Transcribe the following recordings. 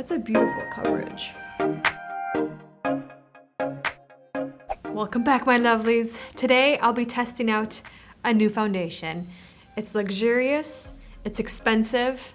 That's a beautiful coverage. Welcome back, my lovelies. Today I'll be testing out a new foundation. It's luxurious, it's expensive,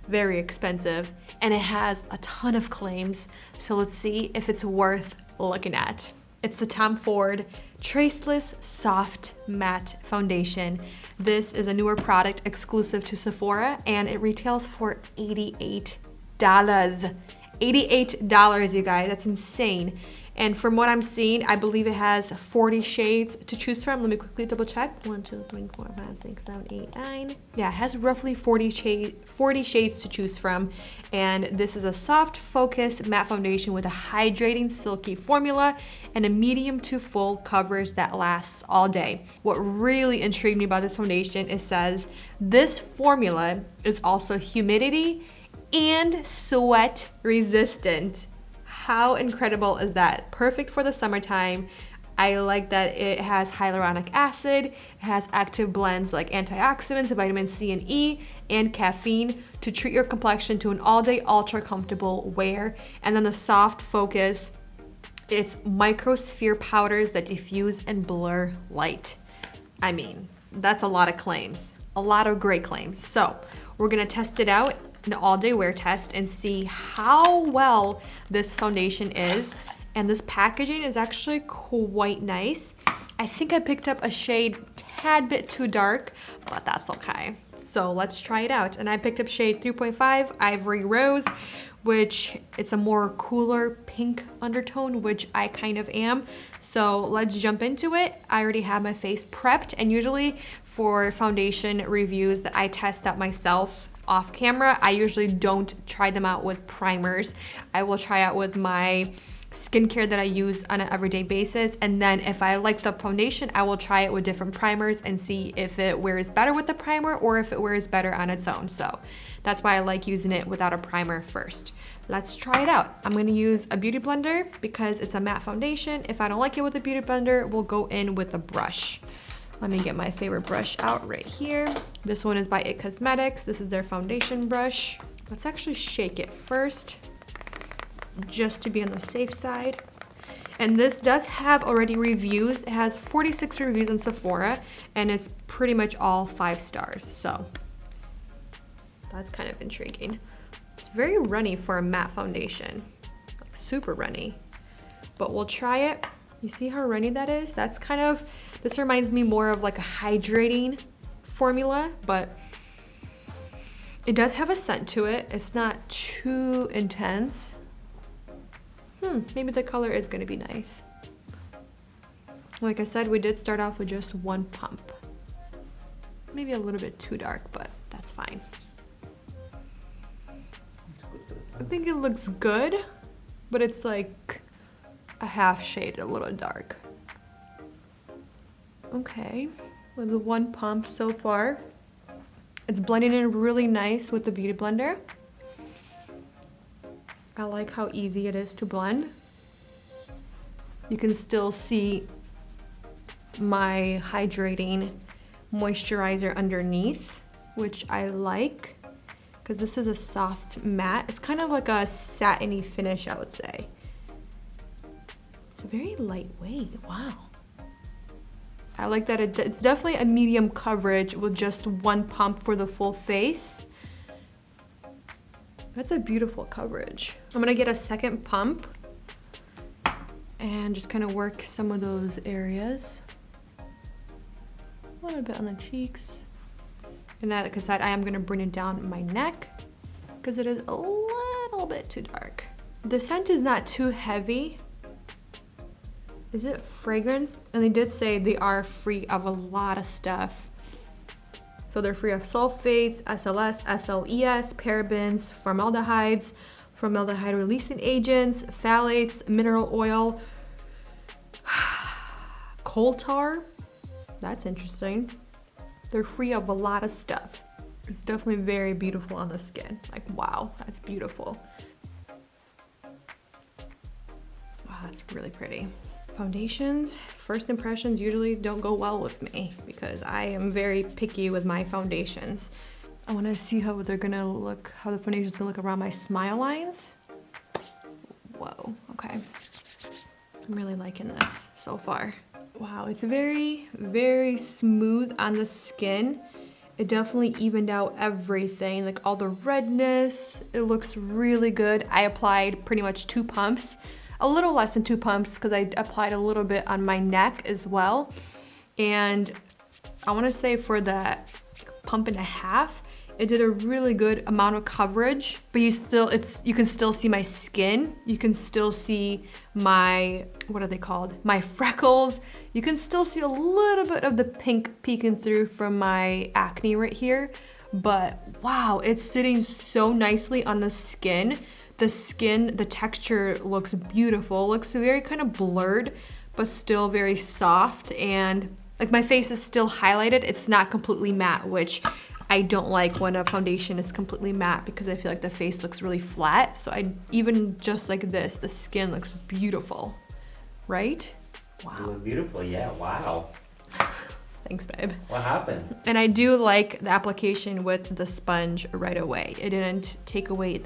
very expensive, and it has a ton of claims. So let's see if it's worth looking at. It's the Tom Ford Traceless Soft Matte Foundation. This is a newer product exclusive to Sephora, and it retails for $88. $88, you guys, that's insane. And from what I'm seeing, I believe it has 40 shades to choose from. Let me quickly double check. 1, 2, 3, 4, 5, 6, 7, 8, 9. Yeah, it has roughly 40 shades to choose from. And this is a soft focus matte foundation with a hydrating silky formula and a medium to full coverage that lasts all day. What really intrigued me about this foundation, it says this formula is also humidity and sweat resistant. How incredible is that? Perfect for the summertime. I like that it has hyaluronic acid, it has active blends like antioxidants, vitamin C and E, and caffeine to treat your complexion to an all-day ultra comfortable wear. And then the soft focus, it's microsphere powders that diffuse and blur light. I mean, that's a lot of claims, a lot of great claims. So we're gonna test it out, an all-day wear test, and see how well this foundation is. And this packaging is actually quite nice. I think I picked up a shade tad bit too dark, but that's okay. So let's try it out. And I picked up shade 3.5 Ivory Rose, which it's a more cooler pink undertone, which I kind of am. So let's jump into it. I already have my face prepped, and usually for foundation reviews that I test out myself off camera, I usually don't try them out with primers. I will try out with my skincare that I use on an everyday basis, and then if I like the foundation, I will try it with different primers and see if it wears better with the primer or if it wears better on its own. So that's why I like using it without a primer first. Let's try it out. I'm gonna use a beauty blender because it's a matte foundation. If I don't like it with a beauty blender, we'll go in with a brush. Let me get my favorite brush out right here. This one is by It Cosmetics. This is their foundation brush. Let's actually shake it first, just to be on the safe side. And this does have already reviews. It has 46 reviews on Sephora, and it's pretty much all 5 stars. So that's kind of intriguing. It's very runny for a matte foundation, like super runny, but we'll try it. You see how runny that is? That's kind of, this reminds me more of like a hydrating formula, but it does have a scent to it. It's not too intense. Maybe the color is gonna be nice. Like I said, we did start off with just 1 pump. Maybe a little bit too dark, but that's fine. I think it looks good, but it's like a half shade, a little dark. Okay, with the 1 pump so far, it's blending in really nice with the beauty blender. I like how easy it is to blend. You can still see my hydrating moisturizer underneath, which I like, because this is a soft matte. It's kind of like a satiny finish, I would say. It's very lightweight, wow. I like that it's definitely a medium coverage with just 1 pump for the full face. That's a beautiful coverage. I'm gonna get a second pump and just kind of work some of those areas. A little bit on the cheeks. And like I said, I am gonna bring it down my neck because it is a little bit too dark. The scent is not too heavy. Is it fragrance? And they did say they are free of a lot of stuff. So they're free of sulfates, SLS, SLES, parabens, formaldehydes, formaldehyde releasing agents, phthalates, mineral oil, coal tar. That's interesting. They're free of a lot of stuff. It's definitely very beautiful on the skin. Like, wow, that's beautiful. Wow, that's really pretty. Foundations, first impressions usually don't go well with me because I am very picky with my foundations. I want to see how they're gonna look, how the foundation's gonna look around my smile lines. Whoa, okay. I'm really liking this so far. Wow, it's very, very smooth on the skin. It definitely evened out everything, like all the redness. It looks really good. I applied pretty much 2 pumps, a little less than 2 pumps because I applied a little bit on my neck as well. And I wanna say for that pump and a half, it did a really good amount of coverage, but you can still see my skin. You can still see my, what are they called? My freckles. You can still see a little bit of the pink peeking through from my acne right here. But wow, it's sitting so nicely on the skin. The texture looks beautiful. It looks very kind of blurred, but still very soft. And like my face is still highlighted. It's not completely matte, which I don't like when a foundation is completely matte because I feel like the face looks really flat. So even just like this, the skin looks beautiful, right? Wow. It looks beautiful, yeah, wow. Thanks, babe. What happened? And I do like the application with the sponge right away. It didn't take away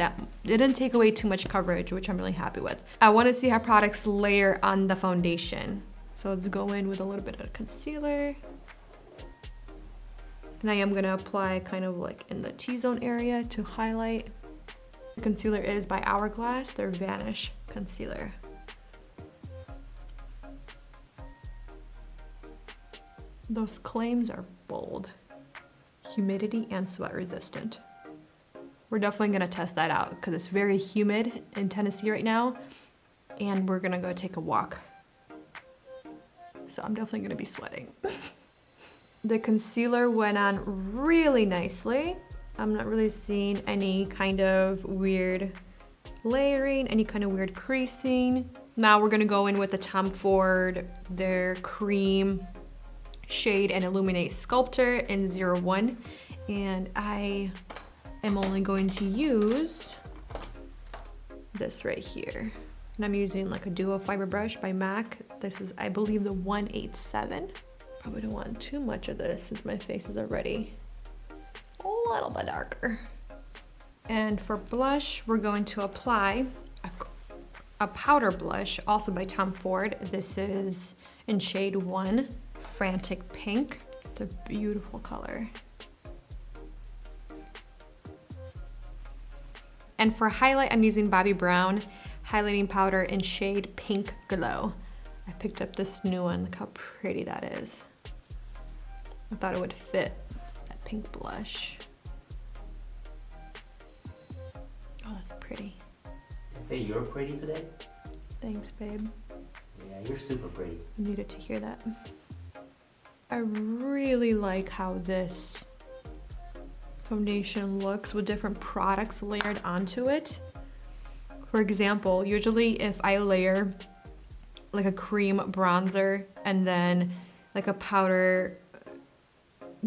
too much coverage, which I'm really happy with. I want to see how products layer on the foundation. So let's go in with a little bit of concealer. And I am gonna apply kind of like in the T-zone area to highlight. The concealer is by Hourglass, their Vanish concealer. Those claims are bold. Humidity and sweat resistant. We're definitely gonna test that out because it's very humid in Tennessee right now. And we're gonna go take a walk. So I'm definitely gonna be sweating. The concealer went on really nicely. I'm not really seeing any kind of weird layering, any kind of weird creasing. Now we're gonna go in with the Tom Ford, their cream shade and illuminate sculptor in 01. And I am only going to use this right here. And I'm using like a duo fiber brush by MAC. This is, I believe, the 187. Probably don't want too much of this since my face is already a little bit darker. And for blush, we're going to apply a powder blush, also by Tom Ford. This is in shade 1, Frantic Pink. It's a beautiful color. And for highlight, I'm using Bobbi Brown highlighting powder in shade Pink Glow. I picked up this new one, look how pretty that is. I thought it would fit that pink blush. Oh, that's pretty. Did you say you're pretty today? Thanks, babe. Yeah, you're super pretty. I needed to hear that. I really like how this foundation looks with different products layered onto it. For example, usually if I layer like a cream bronzer and then like a powder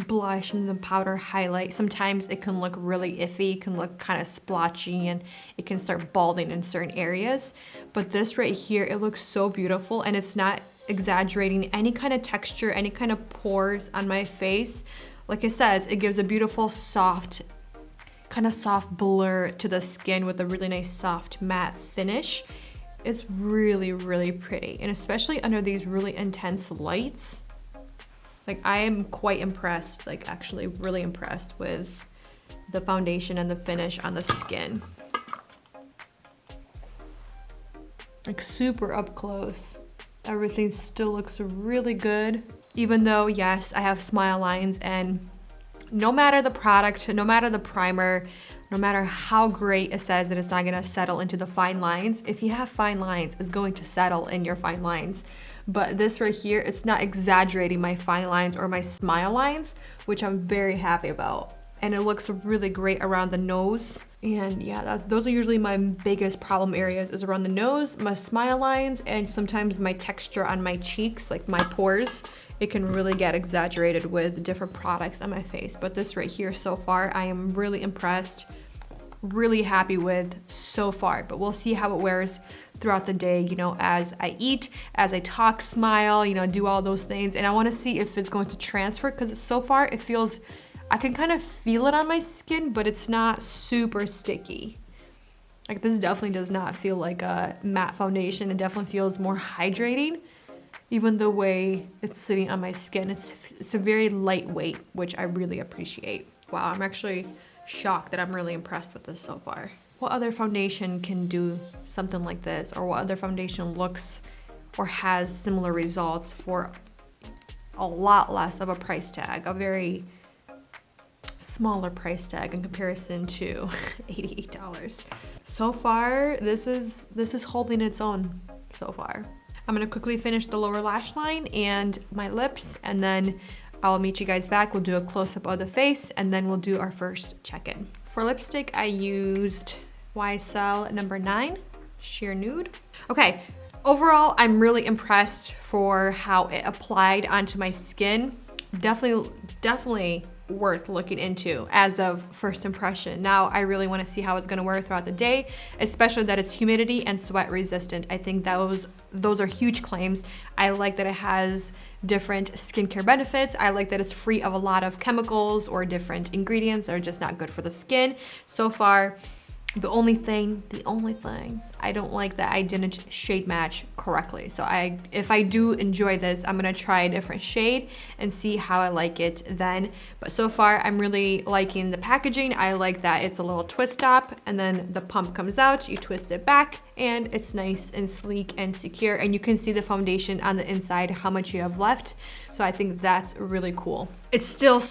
blush and then powder highlight, sometimes it can look really iffy, it can look kind of splotchy, and it can start balding in certain areas. But this right here, it looks so beautiful, and it's not exaggerating any kind of texture, any kind of pores on my face. Like it says, it gives a beautiful soft, kind of soft blur to the skin with a really nice soft matte finish. It's really, really pretty, and especially under these really intense lights. Like, I am quite impressed, like actually really impressed with the foundation and the finish on the skin. Like super up close. Everything still looks really good. Even though, yes, I have smile lines, and no matter the product, no matter the primer, no matter how great it says that it's not gonna settle into the fine lines, if you have fine lines, it's going to settle in your fine lines. But this right here, it's not exaggerating my fine lines or my smile lines, which I'm very happy about. And it looks really great around the nose. And yeah, those are usually my biggest problem areas, is around the nose, my smile lines, and sometimes my texture on my cheeks, like my pores. It can really get exaggerated with different products on my face. But this right here so far, I am really impressed, really happy with so far. But we'll see how it wears throughout the day, you know, as I eat, as I talk, smile, you know, do all those things. And I wanna see if it's going to transfer, because so far it feels, I can kind of feel it on my skin, but it's not super sticky. Like this definitely does not feel like a matte foundation. It definitely feels more hydrating. Even the way it's sitting on my skin, it's a very lightweight, which I really appreciate. Wow, I'm actually shocked that I'm really impressed with this so far. What other foundation can do something like this, or what other foundation looks or has similar results for a lot less of a price tag, a very smaller price tag in comparison to $88. So far, this is holding its own so far. I'm gonna quickly finish the lower lash line and my lips, and then I'll meet you guys back. We'll do a close-up of the face, and then we'll do our first check-in. For lipstick, I used YSL number 9, Sheer Nude. Okay, overall, I'm really impressed for how it applied onto my skin. Definitely worth looking into as of first impression. Now I really want to see how it's going to wear throughout the day, especially that it's humidity and sweat resistant. I think those are huge claims. I like that it has different skincare benefits. I like that it's free of a lot of chemicals or different ingredients that are just not good for the skin. So far, the only thing I don't like that I didn't shade match correctly. So if I do enjoy this, I'm gonna try a different shade and see how I like it then. But so far, I'm really liking the packaging. I like that it's a little twist top, and then the pump comes out, you twist it back, and it's nice and sleek and secure. And you can see the foundation on the inside, how much you have left. So I think that's really cool. It's still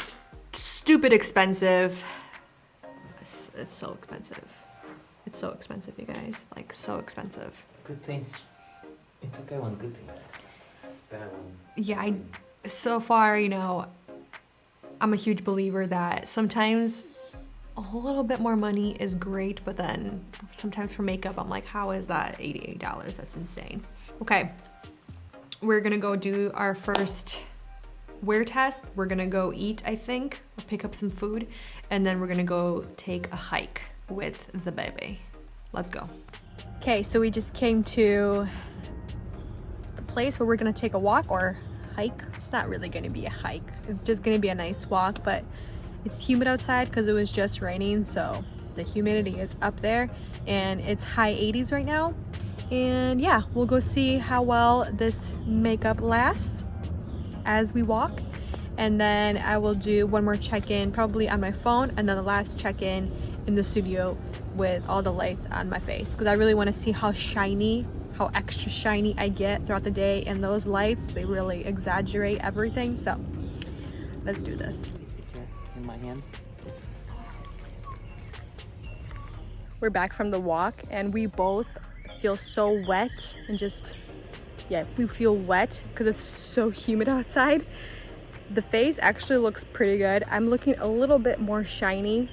stupid expensive. It's so expensive. It's so expensive, you guys. Like, so expensive. Good things. It's okay when good things are expensive. It's bad when... Yeah, so far, you know, I'm a huge believer that sometimes a little bit more money is great, but then sometimes for makeup, I'm like, how is that $88? That's insane. Okay, we're gonna go do our first wear test. We're gonna go eat, I think, or pick up some food, and then we're gonna go take a hike with the baby. Let's go. Okay, so we just came to the place where we're gonna take a walk or hike. It's not really gonna be a hike. It's just gonna be a nice walk, but it's humid outside because it was just raining, so the humidity is up there, and it's high 80s right now. And yeah, we'll go see how well this makeup lasts as we walk. And then I will do one more check-in probably on my phone, and then the last check-in in the studio with all the lights on my face, because I really want to see how extra shiny I get throughout the day. And those lights, they really exaggerate everything. So let's do this. In my hands. We're back from the walk, and we both feel so wet, and just, yeah, we feel wet because it's so humid outside. The face actually looks pretty good. I'm looking a little bit more shiny,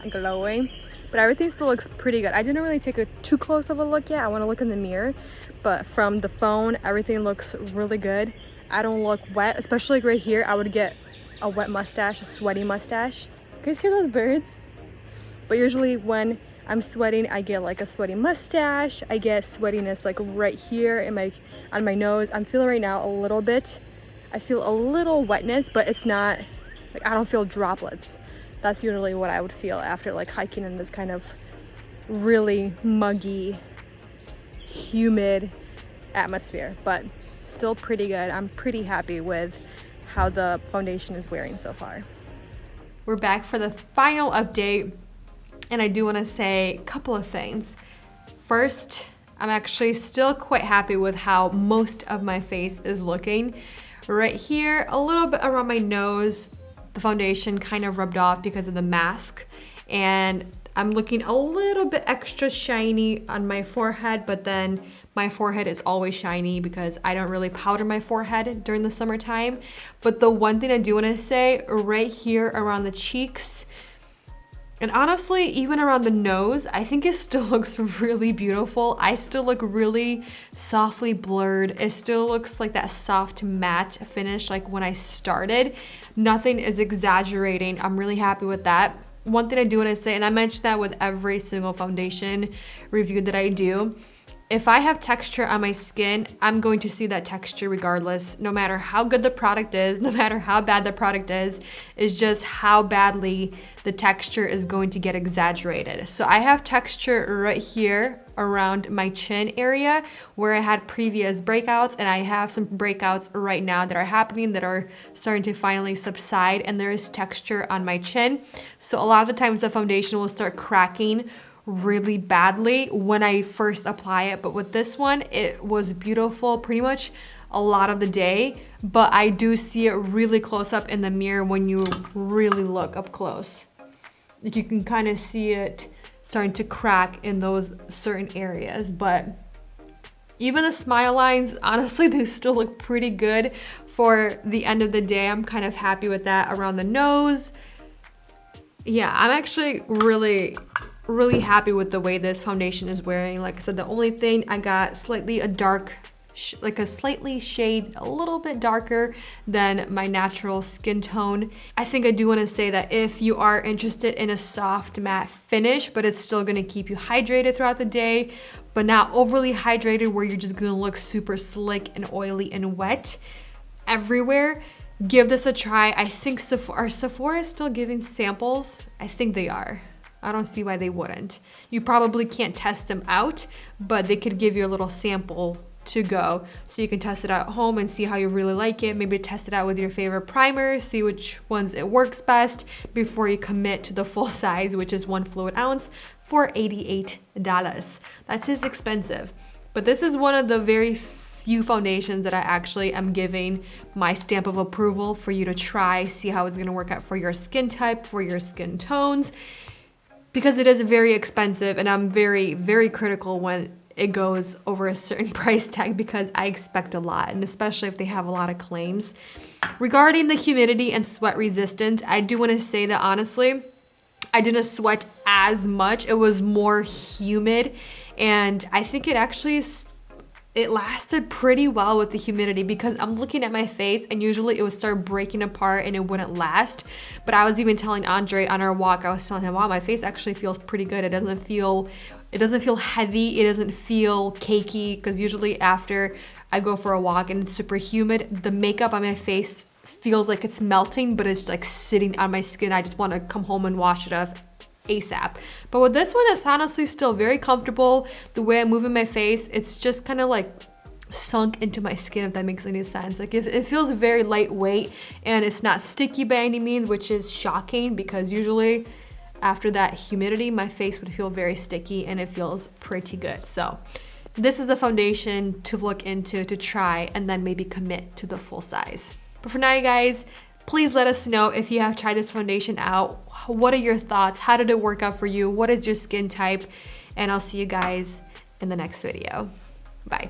glowing, but everything still looks pretty good. I didn't really take a too close of a look yet. I want to look in the mirror, but from the phone, everything looks really good. I don't look wet, especially right here. I would get a wet mustache, a sweaty mustache. You guys hear those birds? But usually when I'm sweating, I get like a sweaty mustache. I get sweatiness like right here on my nose. I'm feeling right now a little bit. I feel a little wetness, but it's not like, I don't feel droplets. That's usually what I would feel after like hiking in this kind of really muggy, humid atmosphere, but still pretty good. I'm pretty happy with how the foundation is wearing so far. We're back for the final update, and I do want to say a couple of things. First, I'm actually still quite happy with how most of my face is looking. Right here, a little bit around my nose, the foundation kind of rubbed off because of the mask, and I'm looking a little bit extra shiny on my forehead, but then my forehead is always shiny because I don't really powder my forehead during the summertime. But the one thing I do want to say, right here around the cheeks, and honestly, even around the nose, I think it still looks really beautiful. I still look really softly blurred. It still looks like that soft matte finish like when I started. Nothing is exaggerating. I'm really happy with that. One thing I do want to say, and I mention that with every single foundation review that I do, if I have texture on my skin, I'm going to see that texture regardless, no matter how good the product is, no matter how bad the product is, it's just how badly the texture is going to get exaggerated. So I have texture right here around my chin area where I had previous breakouts, and I have some breakouts right now that are happening that are starting to finally subside, and there is texture on my chin. So a lot of the times the foundation will start cracking really badly when I first apply it, but with this one, it was beautiful pretty much a lot of the day, but I do see it really close up in the mirror when you really look up close. Like you can kind of see it starting to crack in those certain areas, but even the smile lines, honestly, they still look pretty good for the end of the day. I'm kind of happy with that around the nose. Yeah, I'm actually really happy with the way this foundation is wearing. Like I said, the only thing I got slightly a dark, like a slightly shade a little bit darker than my natural skin tone. I think I do want to say that if you are interested in a soft matte finish, but it's still going to keep you hydrated throughout the day, but not overly hydrated where you're just going to look super slick and oily and wet everywhere, give this a try. I think Sephora is still giving samples. I think they are. I don't see why they wouldn't. You probably can't test them out, but they could give you a little sample to go so you can test it out at home and see how you really like it. Maybe test it out with your favorite primer, see which ones it works best before you commit to the full size, which is 1 fluid ounce for $88. That's just expensive. But this is one of the very few foundations that I actually am giving my stamp of approval for you to try, see how it's gonna work out for your skin type, for your skin tones, because it is very expensive, and I'm very critical when it goes over a certain price tag because I expect a lot, and especially if they have a lot of claims. Regarding the humidity and sweat resistant, I do want to say that honestly, I didn't sweat as much. It was more humid, and I think it actually it lasted pretty well with the humidity because I'm looking at my face and usually it would start breaking apart and it wouldn't last. But I was even telling Andre on our walk, I was telling him, wow, my face actually feels pretty good. It doesn't feel heavy. It doesn't feel cakey, because usually after I go for a walk and it's super humid, the makeup on my face feels like it's melting, but it's like sitting on my skin. I just want to come home and wash it off ASAP. But with this one, it's honestly still very comfortable. The way I'm moving my face, it's just kind of like sunk into my skin, if that makes any sense. Like it feels very lightweight, and it's not sticky by any means, which is shocking because usually after that humidity, my face would feel very sticky, and it feels pretty good. So this is a foundation to look into, to try, and then maybe commit to the full size. But for now, you guys, please let us know if you have tried this foundation out. What are your thoughts? How did it work out for you? What is your skin type? And I'll see you guys in the next video. Bye.